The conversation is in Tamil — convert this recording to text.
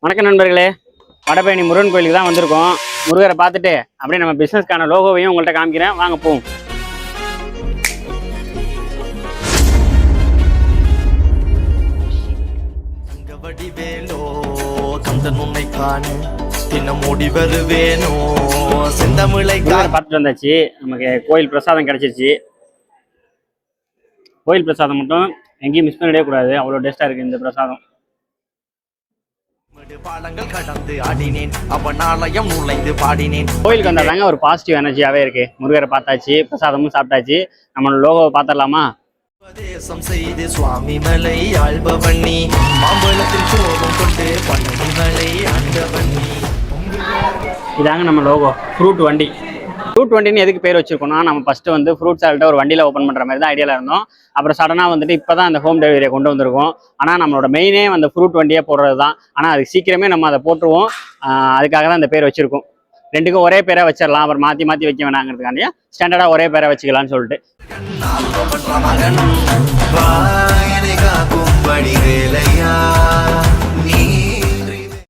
வணக்கம் நண்பர்களே, வடபழனி முருகன் கோயிலுக்கு தான் வந்திருக்கோம். முருகரை பார்த்துட்டு அப்படியே நம்ம பிஸ்னஸ்க்கான லோகோவையும் உங்கள்கிட்ட காமிக்கிறேன், வாங்க போவோம். பார்த்துட்டு வந்தாச்சு. நமக்கு கோயில் பிரசாதம் கிடைச்சிருச்சு. கோயில் பிரசாதம் மட்டும் எங்கேயும் மிஸ் பண்ணிடவே கூடாது, அவ்வளோ டேஸ்டா இருக்கு இந்த பிரசாதம். கோயிலுக்கு வந்தாதாங்க ஒரு பாசிட்டிவ் எனர்ஜியாவே இருக்கு. முருகரை பார்த்தாச்சு, பிரசாதமும் சாப்பிட்டாச்சு. நம்ம லோகோவை பார்த்துடலாமா? செய்து சுவாமி மலை ஆழ்பவண்ணி மாம்பழத்தில் சோகம் கொண்டு பண்ணி ஆண்டவண்ணி. இதாங்க நம்ம லோகோ. ஃப்ரூட் வண்டி. ஃப்ரூட் வண்டின்னு எதுக்கு பேர் வச்சிருக்கோம்னா, நம்ம ஃபர்ஸ்ட் வந்து ஃப்ரூட் சால்ட்டை ஒரு வண்டியில் ஓப்பன் பண்ணுற மாதிரி தான் ஐடியாவில் இருந்தோம். அப்புறம் சடனாக வந்துட்டு இப்போ தான் அந்த ஹோம் டெலிவரியை கொண்டு வந்திருக்கோம். ஆனால் நம்மளோட மெயினே அந்த ஃப்ரூட் வண்டியே போடுறது தான். ஆனால் அதுக்கு சீக்கிரமே நம்ம அதை போட்டுருவோம். அதுக்காக தான் இந்த பேர் வச்சிருக்கோம். ரெண்டுக்கும் ஒரே பேரை வச்சிடலாம், அப்புறம் மாற்றி மாற்றி வைக்க வேணாங்கிறதுக்காண்டியா ஸ்டாண்டர்டாக ஒரே பேரை வச்சுக்கலாம்னு சொல்லிட்டு.